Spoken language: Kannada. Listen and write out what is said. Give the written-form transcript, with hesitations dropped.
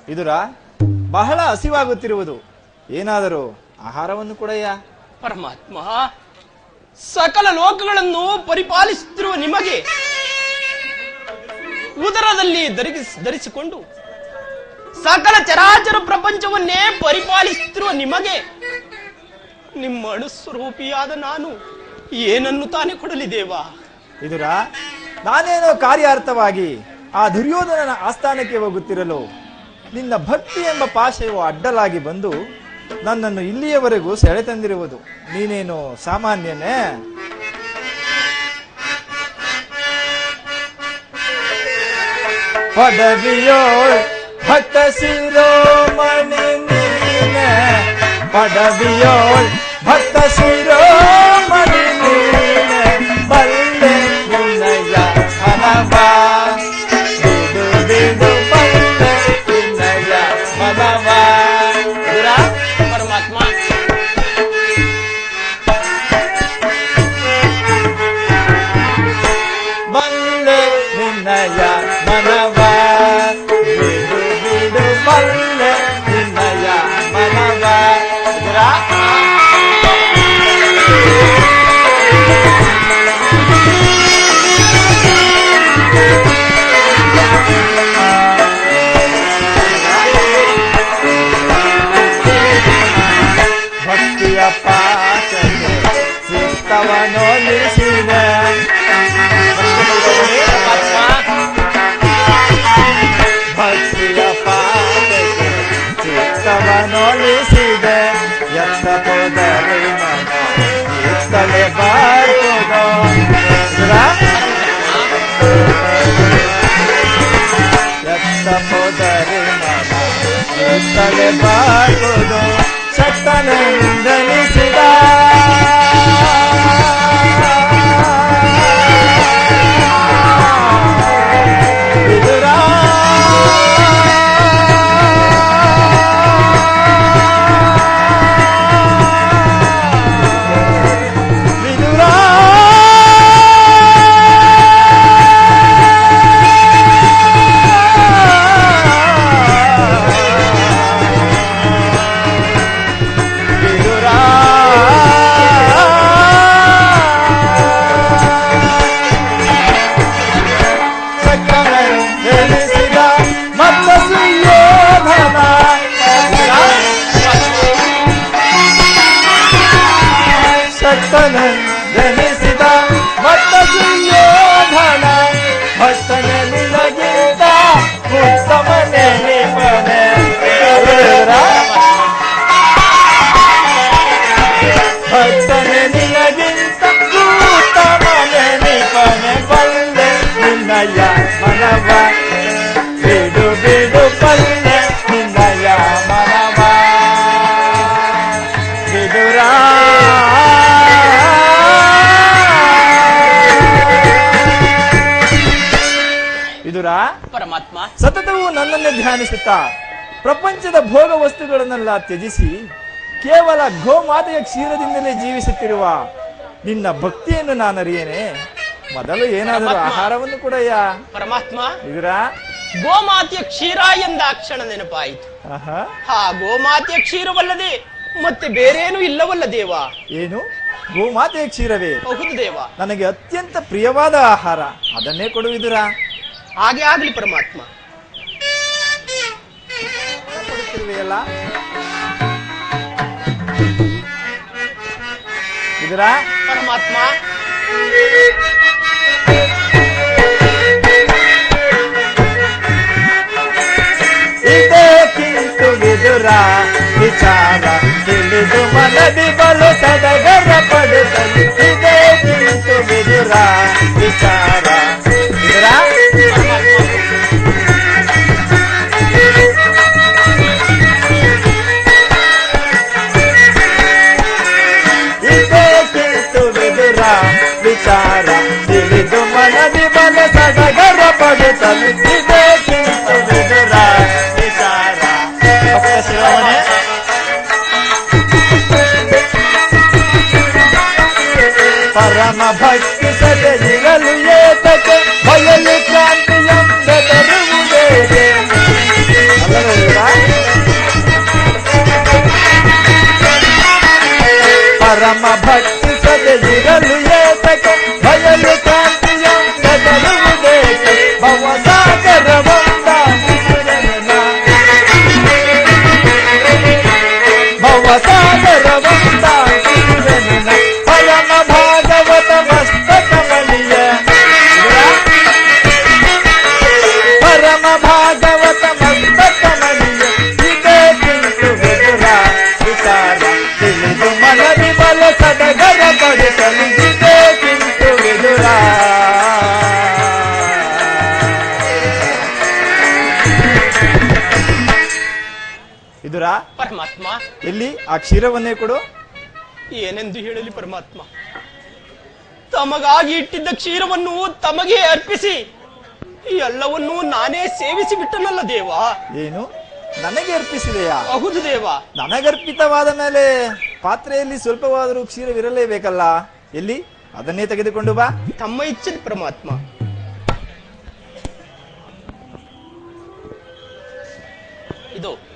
ವಿದುರ, ಬಹಳ ಹಸಿವಾಗುತ್ತಿರುವುದು, ಏನಾದರೂ ಆಹಾರವನ್ನು ಕೊಡಯ್ಯ. ಪರಮಾತ್ಮ, ಸಕಲ ಲೋಕಗಳನ್ನು ಪರಿಪಾಲಿಸುತ್ತಿರುವ ನಿಮಗೆ ಉದರದಲ್ಲಿ ಧರಿಸಿಕೊಂಡು ಸಕಲ ಚರಾಚರ ಪ್ರಪಂಚವನ್ನೇ ಪರಿಪಾಲಿಸುತ್ತಿರುವ ನಿಮಗೆ ನಿಮ್ಮ ಅಣುಸ್ವರೂಪಿಯಾದ ನಾನು ಏನನ್ನು ತಾನೇ ಕೊಡಲಿ ದೇವ? ವಿದುರ, ನಾನೇನೋ ಕಾರ್ಯಾರ್ಥವಾಗಿ ಆ ದುರ್ಯೋಧನನ ಆಸ್ಥಾನಕ್ಕೆ ಹೋಗುತ್ತಿರಲು ನಿನ್ನ ಭಕ್ತಿ ಎಂಬ ಪಾಶವು ಅಡ್ಡಲಾಗಿ ಬಂದು ನನ್ನನ್ನು ಇಲ್ಲಿಯವರೆಗೂ ಸೆಳೆ ತಂದಿರುವುದು. ನೀನೇನು ಸಾಮಾನ್ಯನೇ? ಪದವಿಯೋಳ್ ಭಕ್ತ ಶಿರೋಮಣಿ ನೀನೆ, ಪದವಿಯೋಳ್ ಭಕ್ತ ಶಿರೋಮಣಿ ನೀನೆ, ಬಲ್ಲೆ ನಿನ್ನಯ ಮನವ ಬಿಡು ಬಿಡು ಬಲ್ಲೆ ನಿನ್ನಯ ಮನವ. ಪರಮಾತ್ಮ, ಬಲ್ಲೆ ನಿನ್ನಯ ಮನವ ಬಿಡು ಬಿಡು ಬಲ್ಲೆ ನಿನ್ನಯ ಮನವ. ಭಕ್ತಿಯ ಪಾಠಕ್ಕೆ ಚಿತ್ತವನೊಲಿಸಿದೆ, ಭಕ್ತಿಯ ಪಾಠಕ್ಕೆ ಚಿತ್ತವನೊಲಿಸಿದೆ, ಎತ್ತ ಹೋದರೆ ಮನ ಇತ್ತಲೇ ಬಾರ್ಬೋದು. ಎತ್ತ ಹೋದರೆ ಮನ ಇತ್ತಲೇ ಬಾರ್ಬೋದು. ಶಕ್ತನೆಂದೆನಿಸಿದ ವಿದುರ, ವಿದುರ, ಜನಿಸಿದ ಮತ್ತ ಸುಯೋಧನ, ಭಕ್ತನೆ ನಿನಗಿಂತ ಉತ್ತಮನೆ ನಿಪನೆ. ಭಕ್ತನೆ ನಿನಗಿಂತ ಉತ್ತಮನೆ ನಿಪನೆ, ಬಲ್ಲೆ ನಿನ್ನಯ ಮನವ ಬಿಡು ಬಿಡು ಬಲ್ಲೆ ನಿನ್ನಯ ಮನವ. ವಿದುರ, ವಿದುರ, ಪರಮಾತ್ಮ, ಸತತವು ನನ್ನನ್ನೇ ಧ್ಯಾನಿಸುತ್ತಾ ಪ್ರಪಂಚದ ಭೋಗ ವಸ್ತುಗಳನ್ನೆಲ್ಲ ತ್ಯಜಿಸಿ ಕೇವಲ ಗೋಮಾತೆಯ ಕ್ಷೀರದಿಂದಲೇ ಜೀವಿಸುತ್ತಿರುವ ನಿನ್ನ ಭಕ್ತಿಯನ್ನು ನಾನರಿಯೇನೆ. ಮೊದಲು ಏನಾದರೂ ಆಹಾರವನ್ನು ಕೊಡಯ್ಯ. ಪರಮಾತ್ಮ, ವಿದುರ, ಗೋಮಾತೆಯ ಕ್ಷೀರ ಎಂದಾಕ್ಷಣ ನೆನಪಾಯಿತು. ಆ ಗೋಮಾತೆಯ ಕ್ಷೀರವಲ್ಲದೆ ಮತ್ತೆ ಬೇರೇನು ಇಲ್ಲವಲ್ಲ ದೇವ? ಏನು? ಗೋಮಾತೆಯ ಕ್ಷೀರವೇ? ಹೌದು ದೇವ, ನನಗೆ ಅತ್ಯಂತ ಪ್ರಿಯವಾದ ಆಹಾರ, ಅದನ್ನೇ ಕೊಡುವಿದುರ. ಹಾಗೆ ಆಗ್ಲಿ ಪರಮಾತ್ಮ. ಕೊಡುತ್ತಿರುವೆಯಲ್ಲ ವಿದುರ? ಪರಮಾತ್ಮ, ಇದಕ್ಕಿಂತ ವಿದುರ ವಿಚಾರ ತಿಳಿದು ಮನದಿ ಬಲು ಸಡಗರ ಪಡೆದನು. ಇದಕ್ಕಿಂತ ವಿದುರ ವಿಚಾರ. ವಿದುರ, ಇದಕ್ಕಿಂತ ವಿದುರ ವಿಚಾರ ತಿಳಿದು ಮನದಿ ಬಲು ಸಡಗರ ಪಡೆದನು. ಇದಕ್ಕಿಂತ ವಿದುರ ವಿಚಾರ. ಶಿರೋಮಣಿ, ಪರಮ ಭಕ್ತಿ ಸದೆಯಿರಲು ಏತ ಭಕ್ತಿಸದೆ ಇರಲು ಏತಕ್ಕೆ ಬಯಲು ಕಾಂತಿಯ ಬೆದರುವುದೇಕೆ ಭವಸಾಗರವಂದ ಭವಸಾಗರವಂದ ಪರಮ ಭಾಗವತ ಮಸ್ತಕಮಣಿಯ ಪರಮ ಭಾಗವತ ಮಸ್ತಕಮಣಿಯ ಇದೇ ಕಿಂತು ವಿದುರ ವಿಚಾರ ತಿಳಿದು ಮನವಿ ಬಲ ಸಡಗರ ಪಡಿಸಲು ಇದೇ ಕಿಂತು ವಿದುರ. ವಿದುರ, ಪರಮಾತ್ಮ, ಎಲ್ಲಿ ಆ ಕ್ಷೀರವನ್ನೇ ಕೊಡು. ಏನೆಂದು ಹೇಳಲಿ ಪರಮಾತ್ಮ? ತಮಗಾಗಿ ಇಟ್ಟಿದ್ದ ಕ್ಷೀರವನ್ನು ತಮಗೆ ಅರ್ಪಿಸಿ ಎಲ್ಲವನ್ನೂ ನಾನೇ ಸೇವಿಸಿ ಬಿಟ್ಟನಲ್ಲ ದೇವ. ಏನು ನನಗೆ ಅರ್ಪಿಸಿದೆಯಾ? ಹೌದು ದೇವ. ನನಗರ್ಪಿತವಾದ ಮೇಲೆ ಪಾತ್ರೆಯಲ್ಲಿ ಸ್ವಲ್ಪವಾದರೂ ಕ್ಷೀರವಿರಲೇಬೇಕಲ್ಲ. ಎಲ್ಲಿ ಅದನ್ನೇ ತೆಗೆದುಕೊಂಡು ಬಾ. ತಮ್ಮ ಇಚ್ಛೆ ಪರಮಾತ್ಮ. ಇದು